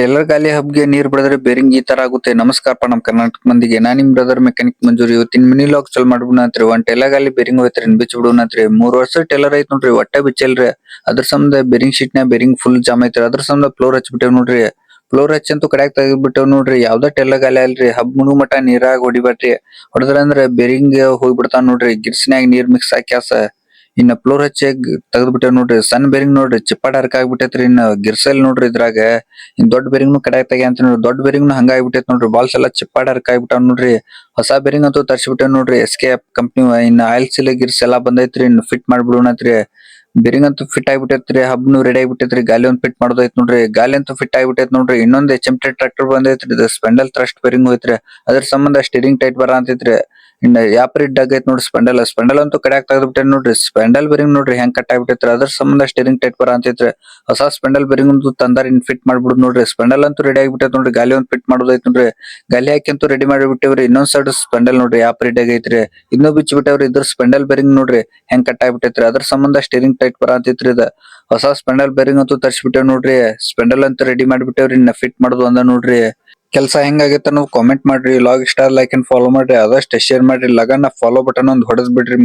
Taylor ಗಾಲಿ ಹಬ್ಗೆ ನೀರ್ ಬಿಡದ್ರೆ bearing ಈ ತರ ಆಗುತ್ತೆ. ನಮಸ್ಕಾರಪ್ಪ ನಮ್ ಕರ್ನಾಟಕ ಮಂದಿಗೆ, ನಾನ್ ನಿಮ್ ಬ್ರದರ್ ಮೆಕ್ಯಾನಿಕ್ ಮಂಜೂರಿ. ಇವತ್ತಿನ ಮಿನಿ ಲಾಗ್ ಚಲ್ ಮಾಡ್ಬಿಡೋಣಂತ್ರಿ. ಒಂದ್ ಟೇಲರ್ ಗಾಲಿ ಬೇರಿಂಗ್ ಹೋಯ್ತ್ರಿ ಬಿಚ್ಚ ಬಿಡೋಣಂತ್ರಿ. 3 ವರ್ಷ ಟೇಲರ್ ಐತ್ ನೋಡ್ರಿ, ಒಟ್ಟ ಬಿಚ್ಚಲ್ರಿ. ಅದ್ರ ಸಂಬಂಧ ಬೇರಿಂಗ್ ಶೀಟ್ ನ ಬೇರಿಂಗ್ ಫುಲ್ ಜಾಮ್ ಐತ್ರಿ. ಅದ್ರ ಸಂಬಂಧ ಫ್ಲೋರ್ ಹಚ್ಬಿಟ್ಟೇವ್ ನೋಡ್ರಿ. ಫ್ಲೋರ್ ಹಚ್ಚಂತೂ ಕಡ್ಯಾಕ್ ತೆಗಿಬಿಟ್ಟೇವ್ ನೋಡ್ರಿ. ಯಾವ್ದ ಟೇಲರ್ ಗಾಲಿ ಅಲ್ರಿ, ಹಬ್ ಮುನು ಮಟ ನೀರಾಗ ಹೊಡಿಬ್ಯಾಡ್ರಿ. ಹೊಡದ್ರ ಅಂದ್ರ ಬೇರಿಂಗ್ ಹೋಗ್ಬಿಡ್ತಾವ ನೋಡ್ರಿ. ಗಿರ್ಸಿನ್ಯಾಗ ನೀರ್ ಮಿಕ್ಸ್ ಆಕ್ಯಾಸ ಇನ್ನ ಫ್ಲೋರ್ ಹಚ್ಚಿ ತೆಗದ್ ಬಿಟ್ಟೇವ್ ನೋಡ್ರಿ. ಸಣ್ಣ ಬೇರಿಂಗ್ ನೋಡ್ರಿ ಚಿಪ್ಪಾಡ್ ಹರಕ ಆಗ್ಬಿಟ್ಟೈತ್ರಿ. ಇನ್ನ ಗಿರ್ಸಲ್ ನೋಡ್ರಿ ಇದ್ರಾಗ. ಇನ್ ದೊಡ್ಡ ಬೇರಿಂಗ್ ನು ಕಡ್ಯಾಕ್ ತೆಗಿ ಅಂತ ನೋಡ್ರಿ. ದೊಡ್ಡ ಬೇರಿಂಗ್ ನು ಹಂಗ ಆಗ್ಬಿಟ್ಟೈತ್ ನೋಡ್ರಿ. ಬಾಲ್ಸ್ ಎಲ್ಲಾ ಚಿಪ್ಪಾಡ್ ಹರಕ ಆಗ್ಬಿಟ್ಟಾವ್ ನೋಡ್ರಿ. ಹೊಸಾ ಬೇರಿಂಗ್ ಅಂತೂ ತರ್ಸಿಬಿಟ್ಟೇವ್ ನೋಡ್ರಿ SKF ಕಂಪನಿ. ಇನ್ನ ಆಯಿಲ್ ಸೀಲ್ ಗಿರ್ಸ್ ಎಲ್ಲಾ ಬಂದೈತ್ರಿ. ಇನ್ ಫಿಟ್ ಮಾಡ್ಬಿಡೋಣತ್ರಿ. ಬೇರಿಂಗ್ ಅಂತೂ ಫಿಟ್ ಆಗ್ಬಿಟ್ಟೈತ್ರಿ. ಹಬ್ನು ರೆಡಿ ಆಗ್ಬಿಟ್ಟೈತ್ರಿ. ಗಾಲಿ ಒಂದ್ ಫಿಟ್ ಮಾಡೋದೈತ್ ನೋಡ್ರಿ. ಗಾಲಿ ಅಂತೂ ಫಿಟ್ ಆಗ್ಬಿಟ್ಟೈತ್ ನೋಡ್ರಿ. ಇನ್ನೊಂದ್ HMT ಟ್ರ್ಯಾಕ್ಟರ್ ಬಂದೈತ್ರಿ. ಇದು ಸ್ಪೆಂಡಲ್ ಥ್ರಸ್ಟ್ ಬೇರಿಂಗ್ ಹೋಯ್ತ್ರಿ. ಅದ್ರ ಸಂಬಂಧ ಸ್ಟೀರಿಂಗ್ ಟೈಟ್ ಬರಾತೈತ್ರಿ. ಇನ್ನ ಯಾಪ್ರಿ ಡಗ್ ಐತ್ ನೋಡ್ರಿ ಸ್ಪೆಂಡಲ್ ಅಂತೂ ಕಡ್ಯಾಕ್ ತೆಗದ್ ಬಿಟ್ಟೇನ್ ನೋಡ್ರಿ. ಸ್ಪೆಂಡಲ್ ಬೇರಿಂಗ್ ನೋಡ್ರಿ ಹೆಂಗ್ ಕಟ್ ಆಗ್ಬಿಟ್ಟೈತ್ರಿ. ಅದ್ರ ಸಂಬಂಧ ಸ್ಟೀರಿಂಗ್ ಟೈಟ್ ಬರಾತೈತ್ರಿ. ಹೊಸಾ ಸ್ಪೆಂಡಲ್ ಬೇರಿಂಗ್ ಅಂತೂ ತಂದಾರ್, ಇನ್ ಫಿಟ್ ಮಾಡ್ಬಿಡುದ್ ನೋಡ್ರಿ. ಸ್ಪೆಂಡಲ್ ಅಂತೂ ರೆಡಿ ಆಗ್ಬಿಟ್ಟೈತ್ ನೋಡ್ರಿ. ಗಾಲಿ ಒಂದ್ ಫಿಟ್ ಮಾಡೋದೈತ್ ನೋಡ್ರಿ. ಗಾಲಿ ಹಾಕಿ ಅಂತೂ ರೆಡಿ ಮಾಡಿಬಿಟ್ಟೇವ್ರಿ. ಇನ್ನೊಂದ್ ಸೈಡ್ ಸ್ಪೆಂಡಲ್ ನೋಡ್ರಿ ಯಾಪ್ರಿ ಡಗ್ ಐತ್ರಿ. ಇದನ್ನು ಬಿಚ್ಚಿ ಬಿಟ್ಟೇವ್ರಿ. ಇದ್ರ ಸ್ಪೆಂಡಲ್ ಬೇರಿಂಗ್ ನೋಡ್ರಿ ಹೆಂಗ್ ಕಟ್ ಆಗ್ಬಿಟ್ಟೈತ್ರಿ. ಅದ್ರ ಸಂಬಂಧ ಸ್ಟೀರಿಂಗ್ ಟೈಟ್ ಬರಾತೈತ್ರಿ. ಇದ ಹೊಸಾ ಸ್ಪೆಂಡಲ್ ಬೇರಿಂಗ್ ಅಂತೂ ತರ್ಸಿಬಿಟ್ಟೇವ್ ನೋಡ್ರಿ. ಸ್ಪೆಂಡಲ್ ಅಂತೂ ರೆಡಿ ಮಾಡಿಬಿಟ್ಟೇವ್ರಿ. ಇನ್ನ ಫಿಟ್ ಮಾಡೋದು ಒಂದ ನೋಡ್ರಿ. ಕೆಲ್ಸ ಹೆಂಗಾಗೈತೆ ಅನ್ನೋದು ಕಾಮೆಂಟ್ ಮಾಡ್ರಿ. ಲಾಗ್ ಇಷ್ಟ ಲೈಕ್ ಅಂಡ್ ಫಾಲೋ ಮಾಡ್ರಿ. ಆದಷ್ಟು ಶೇರ್ ಮಾಡ್ರಿ. ಲಗನ್ನ ಫಾಲೋ ಬಟನ್ ಒಂದ್ ಹೊಡೆದ್ ಬಿಡ್ರಿ.